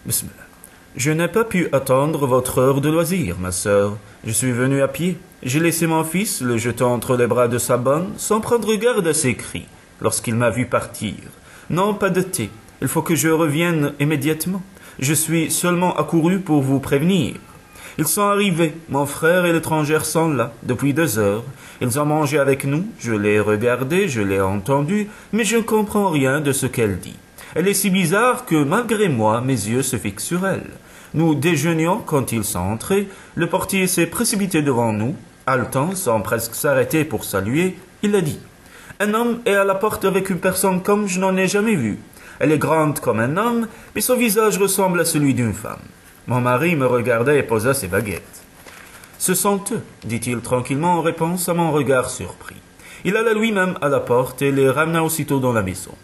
Bismillah. Je n'ai pas pu attendre votre heure de loisir, ma sœur. Je suis venu à pied. J'ai laissé mon fils, le jetant entre les bras de sa bonne, sans prendre garde à ses cris, lorsqu'il m'a vu partir. Non, pas de thé. Il faut que je revienne immédiatement. Je suis seulement accouru pour vous prévenir. Ils sont arrivés. Mon frère et l'étrangère sont là, depuis 2 heures. Ils ont mangé avec nous. Je l'ai regardée, je l'ai entendue, mais je ne comprends rien de ce qu'elle dit. Elle est si bizarre que, malgré moi, mes yeux se fixent sur elle. Nous déjeunions quand ils sont entrés. Le portier s'est précipité devant nous. Haletant, sans presque s'arrêter pour saluer, il a dit « Un homme est à la porte avec une personne comme je n'en ai jamais vu. Elle est grande comme un homme, mais son visage ressemble à celui d'une femme. » Mon mari me regardait et posa ses baguettes. « Ce sont eux, dit-il tranquillement en réponse à mon regard surpris. Il alla lui-même à la porte et les ramena aussitôt dans la maison.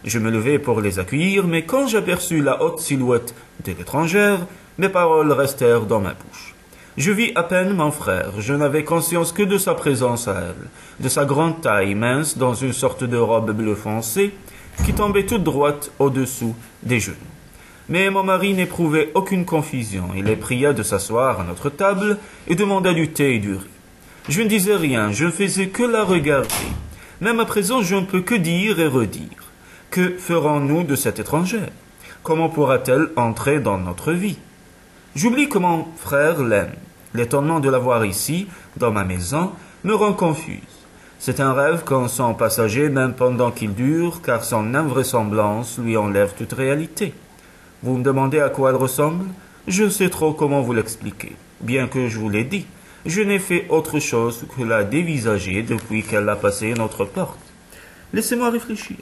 Je me levai pour les accueillir, mais quand j'aperçus la haute silhouette de l'étrangère, mes paroles restèrent dans ma bouche. Je vis à peine mon frère, je n'avais conscience que de sa présence à elle, de sa grande taille mince dans une sorte de robe bleu foncé, qui tombait toute droite au-dessous des genoux. Mais mon mari n'éprouvait aucune confusion. Il les pria de s'asseoir à notre table et demanda du thé et du riz. Je ne disais rien, je ne faisais que la regarder. Même à présent, je ne peux que dire et redire. Que ferons-nous de cette étrangère? Comment pourra-t-elle entrer dans notre vie? J'oublie que mon frère l'aime. L'étonnement de la voir ici, dans ma maison, me rend confuse. C'est un rêve qu'on sent passager même pendant qu'il dure, car son invraisemblance lui enlève toute réalité. Vous me demandez à quoi elle ressemble? Je ne sais trop comment vous l'expliquer. Bien que je vous l'ai dit, je n'ai fait autre chose que la dévisager depuis qu'elle a passé notre porte. Laissez-moi réfléchir.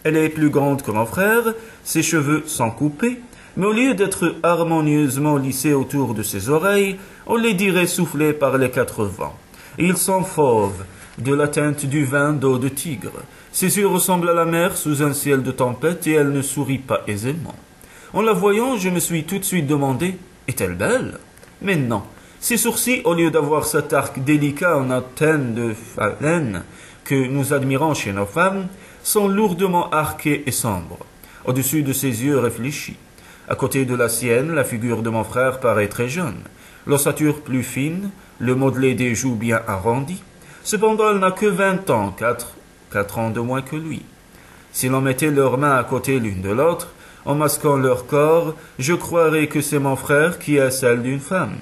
Elle est plus grande que mon frère, ses cheveux sont coupés, mais au lieu d'être harmonieusement lissés autour de ses oreilles, on les dirait soufflés par les 4 vents. Et ils sont fauves, de la teinte du vin d'eau de tigre. Ses yeux ressemblent à la mer sous un ciel de tempête et elle ne sourit pas aisément. En la voyant, je me suis tout de suite demandé, est-elle belle? Mais non. Ses sourcils, au lieu d'avoir cet arc délicat en antenne de phalène que nous admirons chez nos femmes, sont lourdement arqués et sombres, au-dessus de ses yeux réfléchis. À côté de la sienne, la figure de mon frère paraît très jeune, l'ossature plus fine, le modelé des joues bien arrondi. Cependant, elle n'a que 20 ans, 4 ans de moins que lui. Si l'on mettait leurs mains à côté l'une de l'autre, en masquant leur corps, je croirais que c'est mon frère qui a celle d'une femme,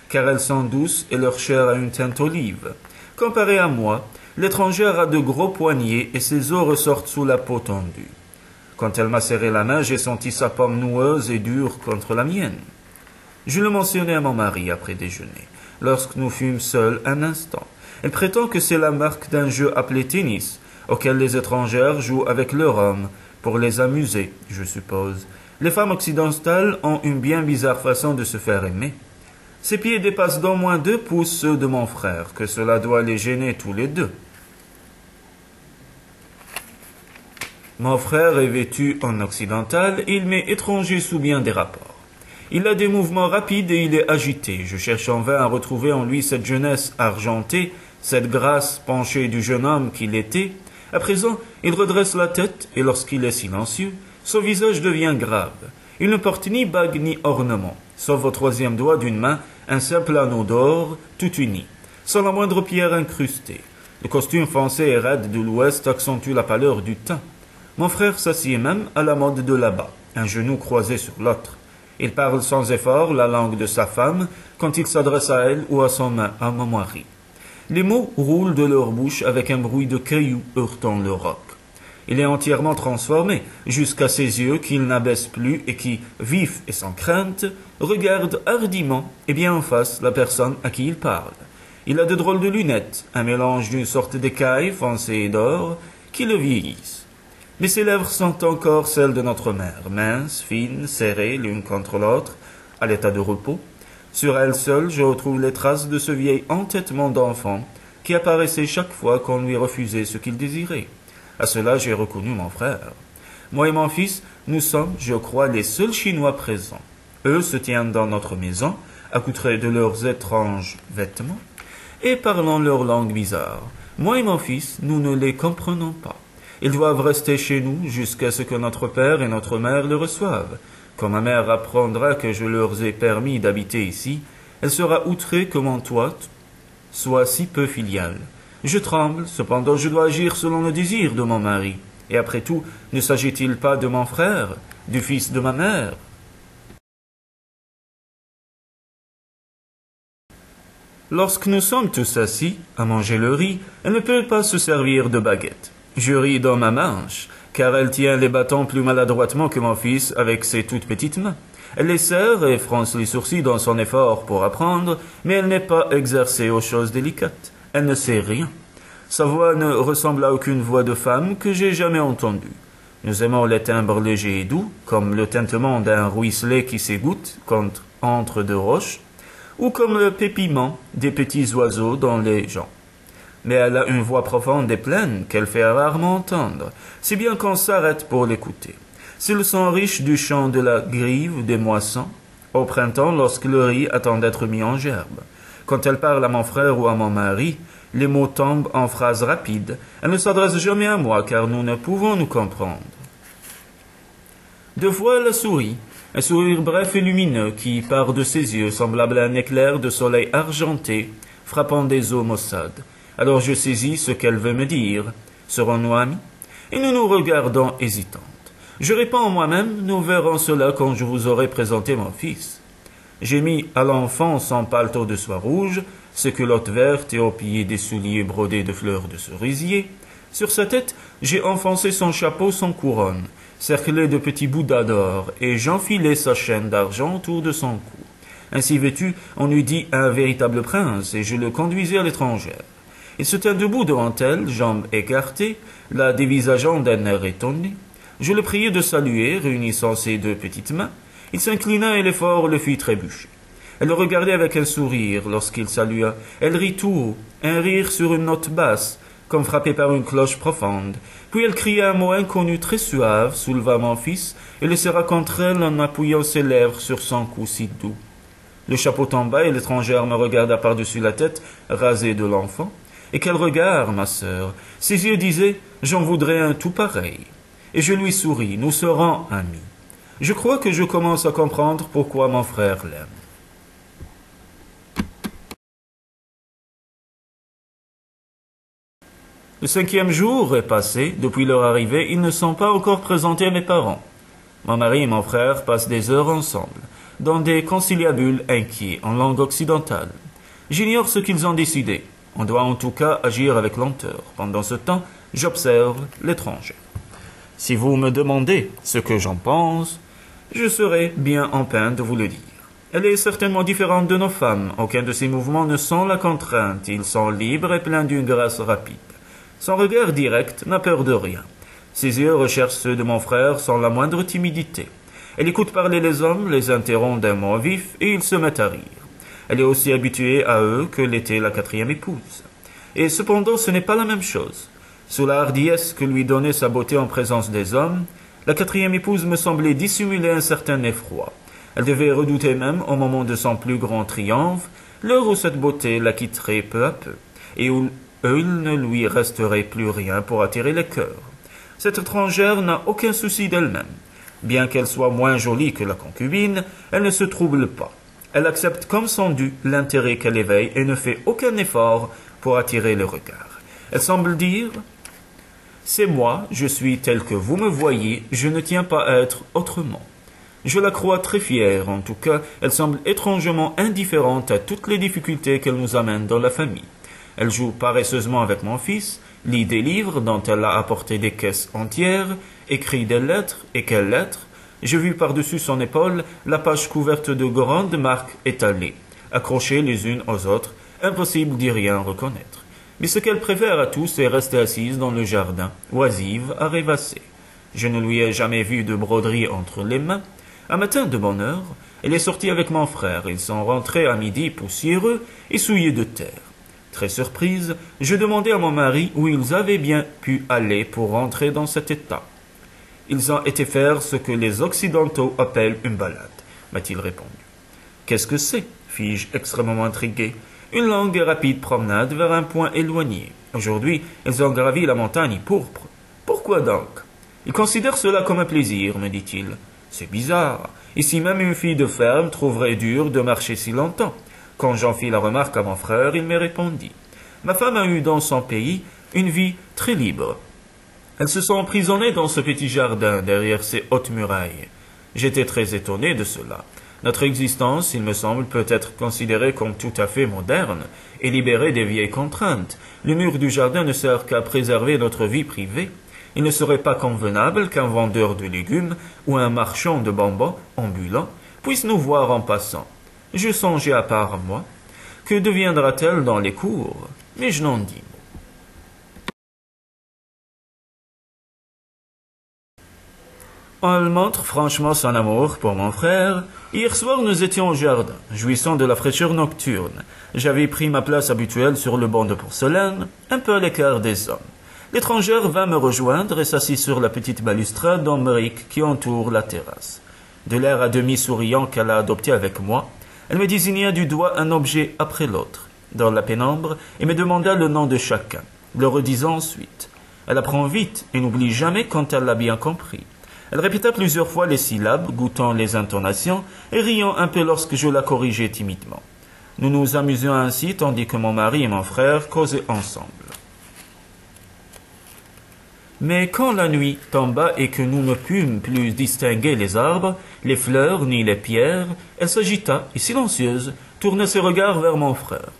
car elles sont douces et leur chair a une teinte olive. Comparé à moi, l'étrangère a de gros poignets et ses os ressortent sous la peau tendue. Quand elle m'a serré la main, j'ai senti sa paume noueuse et dure contre la mienne. Je le mentionnai à mon mari après déjeuner, lorsque nous fûmes seuls un instant. Elle prétend que c'est la marque d'un jeu appelé tennis, auquel les étrangères jouent avec leur homme, pour les amuser, je suppose. Les femmes occidentales ont une bien bizarre façon de se faire aimer. Ses pieds dépassent d'au moins 2 pouces ceux de mon frère, que cela doit les gêner tous les deux. Mon frère est vêtu en occidental et il m'est étranger sous bien des rapports. Il a des mouvements rapides et il est agité. Je cherche en vain à retrouver en lui cette jeunesse argentée, cette grâce penchée du jeune homme qu'il était. À présent, il redresse la tête et lorsqu'il est silencieux, son visage devient grave. Il ne porte ni bague ni ornement, sauf au 3e doigt d'une main un simple anneau d'or tout uni, sans la moindre pierre incrustée. Le costume foncé et raide de l'Ouest accentue la pâleur du teint. Mon frère s'assied même à la mode de là-bas, un genou croisé sur l'autre. Il parle sans effort la langue de sa femme quand il s'adresse à elle ou à son mari. Les mots roulent de leur bouche avec un bruit de cailloux heurtant le roc. Il est entièrement transformé, jusqu'à ses yeux qu'il n'abaisse plus et qui, vifs et sans crainte, regardent hardiment et bien en face la personne à qui il parle. Il a de drôles de lunettes, un mélange d'une sorte d'écaille foncée et d'or, qui le vieillissent. Mais ses lèvres sont encore celles de notre mère, minces, fines, serrées l'une contre l'autre, à l'état de repos. Sur elle seule, je retrouve les traces de ce vieil entêtement d'enfant qui apparaissait chaque fois qu'on lui refusait ce qu'il désirait. À cela, j'ai reconnu mon frère. Moi et mon fils, nous sommes, je crois, les seuls Chinois présents. Eux se tiennent dans notre maison, accoutrés de leurs étranges vêtements, et parlant leur langue bizarre. Moi et mon fils, nous ne les comprenons pas. Ils doivent rester chez nous jusqu'à ce que notre père et notre mère le reçoivent. Quand ma mère apprendra que je leur ai permis d'habiter ici, elle sera outrée que mon toit soit si peu filial. Je tremble, cependant je dois agir selon le désir de mon mari. Et après tout, ne s'agit-il pas de mon frère, du fils de ma mère? Lorsque nous sommes tous assis à manger le riz, elle ne peut pas se servir de baguette. Je ris dans ma manche, car elle tient les bâtons plus maladroitement que mon fils avec ses toutes petites mains. Elle les serre et fronce les sourcils dans son effort pour apprendre, mais elle n'est pas exercée aux choses délicates. Elle ne sait rien. Sa voix ne ressemble à aucune voix de femme que j'ai jamais entendue. Nous aimons les timbres légers et doux, comme le tintement d'un ruisselet qui s'égoutte entre deux roches, ou comme le pépillement des petits oiseaux dans les joncs. Mais elle a une voix profonde et pleine qu'elle fait rarement entendre, si bien qu'on s'arrête pour l'écouter. C'est le son riche du chant de la grive des moissons, au printemps lorsque le riz attend d'être mis en gerbe. Quand elle parle à mon frère ou à mon mari, les mots tombent en phrases rapides. Elle ne s'adresse jamais à moi, car nous ne pouvons nous comprendre. Deux fois elle sourit, un sourire bref et lumineux qui part de ses yeux, semblable à un éclair de soleil argenté, frappant des eaux maussades. Alors je saisis ce qu'elle veut me dire. Serons-nous amis? Et nous nous regardons hésitantes. Je réponds en moi-même, nous verrons cela quand je vous aurai présenté mon fils. J'ai mis à l'enfant son paletot de soie rouge, ses culottes vertes et au pied des souliers brodés de fleurs de cerisier. Sur sa tête, j'ai enfoncé son chapeau sans couronne, cerclé de petits bouddhas d'or, et j'enfilai sa chaîne d'argent autour de son cou. Ainsi vêtu, on eût dit un véritable prince, et je le conduisais à l'étrangère. Il se tint debout devant elle, jambes écartées, la dévisageant d'un air étonné. Je le priai de saluer, réunissant ses deux petites mains. Il s'inclina et l'effort le fit trébucher. Elle le regardait avec un sourire lorsqu'il salua. Elle rit tout haut, un rire sur une note basse, comme frappé par une cloche profonde. Puis elle cria un mot inconnu très suave, souleva mon fils et le serra contre elle en appuyant ses lèvres sur son cou si doux. Le chapeau tomba et l'étrangère me regarda par-dessus la tête rasée de l'enfant. Et quel regard, ma sœur! Ses yeux disaient « J'en voudrais un tout pareil ». Et je lui souris, nous serons amis. Je crois que je commence à comprendre pourquoi mon frère l'aime. Le 5e jour est passé. Depuis leur arrivée, ils ne sont pas encore présentés à mes parents. Mon mari et mon frère passent des heures ensemble, dans des conciliabules inquiets en langue occidentale. J'ignore ce qu'ils ont décidé. On doit en tout cas agir avec lenteur. Pendant ce temps, j'observe l'étranger. Si vous me demandez ce que j'en pense, je serai bien en peine de vous le dire. Elle est certainement différente de nos femmes. Aucun de ses mouvements ne sent la contrainte. Ils sont libres et pleins d'une grâce rapide. Son regard direct n'a peur de rien. Ses yeux recherchent ceux de mon frère sans la moindre timidité. Elle écoute parler les hommes, les interrompt d'un mot vif, et ils se mettent à rire. Elle est aussi habituée à eux que l'était la 4e épouse. Et cependant, ce n'est pas la même chose. Sous la hardiesse que lui donnait sa beauté en présence des hommes, la 4e épouse me semblait dissimuler un certain effroi. Elle devait redouter même, au moment de son plus grand triomphe, l'heure où cette beauté la quitterait peu à peu, et où il ne lui resterait plus rien pour attirer les cœurs. Cette étrangère n'a aucun souci d'elle-même. Bien qu'elle soit moins jolie que la concubine, elle ne se trouble pas. Elle accepte comme son dû l'intérêt qu'elle éveille et ne fait aucun effort pour attirer le regard. Elle semble dire « C'est moi, je suis tel que vous me voyez, je ne tiens pas à être autrement. » Je la crois très fière, en tout cas, elle semble étrangement indifférente à toutes les difficultés qu'elle nous amène dans la famille. Elle joue paresseusement avec mon fils, lit des livres dont elle a apporté des caisses entières, écrit des lettres, et quelles lettres! J'ai vu par-dessus son épaule la page couverte de grandes marques étalées, accrochées les unes aux autres, impossible d'y rien reconnaître. Mais ce qu'elle préfère à tout, c'est rester assise dans le jardin, oisive, à rêvasser. Je ne lui ai jamais vu de broderie entre les mains. Un matin de bonne heure, elle est sortie avec mon frère. Ils sont rentrés à midi poussiéreux et souillés de terre. Très surprise, je demandai à mon mari où ils avaient bien pu aller pour rentrer dans cet état. Ils ont été faire ce que les Occidentaux appellent une balade, m'a-t-il répondu. Qu'est-ce que c'est? Fis-je extrêmement intrigué. Une longue et rapide promenade vers un point éloigné. Aujourd'hui, ils ont gravi la montagne pourpre. Pourquoi donc? Ils considèrent cela comme un plaisir, me dit-il. C'est bizarre. Ici même une fille de ferme trouverait dur de marcher si longtemps. Quand j'en fis la remarque à mon frère, il me répondit. Ma femme a eu dans son pays une vie très libre. Elle se sent emprisonnée dans ce petit jardin derrière ces hautes murailles. J'étais très étonné de cela. Notre existence, il me semble, peut être considérée comme tout à fait moderne et libérée des vieilles contraintes. Le mur du jardin ne sert qu'à préserver notre vie privée. Il ne serait pas convenable qu'un vendeur de légumes ou un marchand de bonbons ambulant puisse nous voir en passant. Je songeais à part moi. Que deviendra-t-elle dans les cours? Mais je n'en dis mot. Elle montre franchement son amour pour mon frère. Hier soir, nous étions au jardin, jouissant de la fraîcheur nocturne. J'avais pris ma place habituelle sur le banc de porcelaine, un peu à l'écart des hommes. L'étrangère vint me rejoindre et s'assit sur la petite balustrade en briques qui entoure la terrasse. De l'air à demi souriant qu'elle a adopté avec moi, elle me désigna du doigt un objet après l'autre, dans la pénombre, et me demanda le nom de chacun, le redisant ensuite. Elle apprend vite et n'oublie jamais quand elle l'a bien compris. Elle répéta plusieurs fois les syllabes, goûtant les intonations et riant un peu lorsque je la corrigeais timidement. Nous nous amusions ainsi tandis que mon mari et mon frère causaient ensemble. Mais quand la nuit tomba et que nous ne pûmes plus distinguer les arbres, les fleurs ni les pierres, elle s'agita et silencieuse tourna ses regards vers mon frère.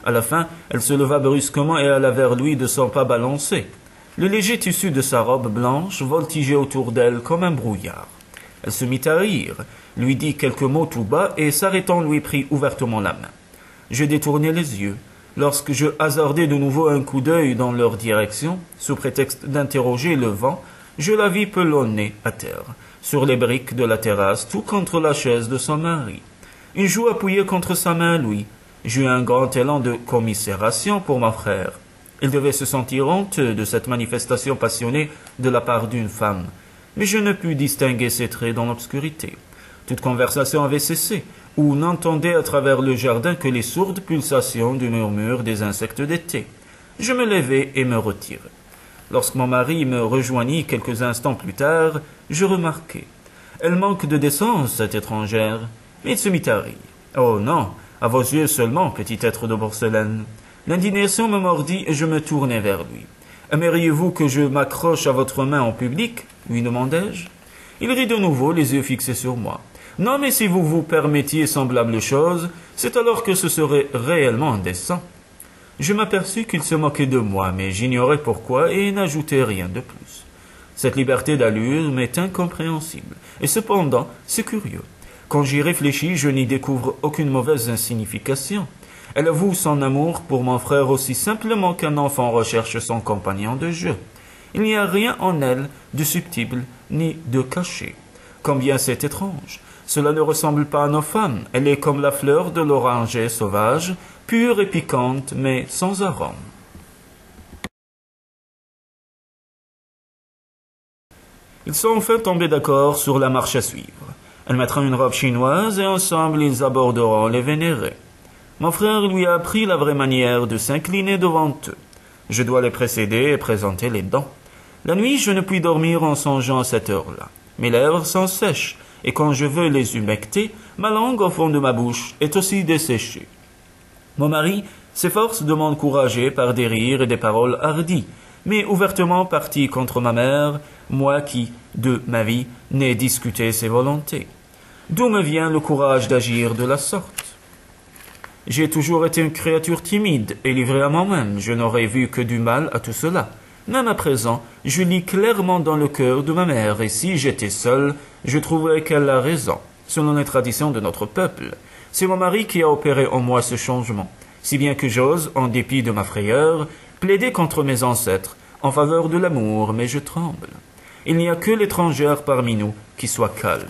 À la fin, elle se leva brusquement et alla vers lui de son pas balancé. Le léger tissu de sa robe blanche voltigeait autour d'elle comme un brouillard. Elle se mit à rire, lui dit quelques mots tout bas et s'arrêtant lui prit ouvertement la main. Je détournai les yeux. Lorsque je hasardai de nouveau un coup d'œil dans leur direction, sous prétexte d'interroger le vent, je la vis pelonnée à terre, sur les briques de la terrasse, tout contre la chaise de son mari. Une joue appuyée contre sa main, lui. J'eus un grand élan de commisération pour mon frère. Il devait se sentir honteux de cette manifestation passionnée de la part d'une femme, mais je ne pus distinguer ses traits dans l'obscurité. Toute conversation avait cessé, ou n'entendait à travers le jardin que les sourdes pulsations du murmure des insectes d'été. Je me levai et me retirai. Lorsque mon mari me rejoignit quelques instants plus tard, je remarquai. Elle manque de décence, cette étrangère. Mais il se mit à rire. Oh non, à vos yeux seulement, petit être de porcelaine. L'indignation me mordit et je me tournai vers lui. Aimeriez-vous que je m'accroche à votre main en public? Lui demandai-je. Il rit de nouveau, les yeux fixés sur moi. Non, mais si vous vous permettiez semblable chose, c'est alors que ce serait réellement indécent. Je m'aperçus qu'il se moquait de moi, mais j'ignorais pourquoi et n'ajoutai rien de plus. Cette liberté d'allure m'est incompréhensible, et cependant, c'est curieux. Quand j'y réfléchis, je n'y découvre aucune mauvaise insignification. Elle avoue son amour pour mon frère aussi simplement qu'un enfant recherche son compagnon de jeu. Il n'y a rien en elle de subtil ni de caché. Combien c'est étrange. Cela ne ressemble pas à nos femmes. Elle est comme la fleur de l'oranger sauvage, pure et piquante, mais sans arôme. Ils sont enfin tombés d'accord sur la marche à suivre. Elle mettra une robe chinoise et ensemble ils aborderont les vénérés. Mon frère lui a appris la vraie manière de s'incliner devant eux. Je dois les précéder et présenter les dents. La nuit, je ne puis dormir en songeant à cette heure-là. Mes lèvres sont sèches, et quand je veux les humecter, ma langue au fond de ma bouche est aussi desséchée. Mon mari s'efforce de m'encourager par des rires et des paroles hardies, mais ouvertement parti contre ma mère, moi qui, de ma vie, n'ai discuté ses volontés. D'où me vient le courage d'agir de la sorte? J'ai toujours été une créature timide et livrée à moi-même. Je n'aurais vu que du mal à tout cela. Même à présent, je lis clairement dans le cœur de ma mère, et si j'étais seul, je trouverais qu'elle a raison, selon les traditions de notre peuple. C'est mon mari qui a opéré en moi ce changement, si bien que j'ose, en dépit de ma frayeur, plaider contre mes ancêtres, en faveur de l'amour, mais je tremble. Il n'y a que l'étrangère parmi nous qui soit calme.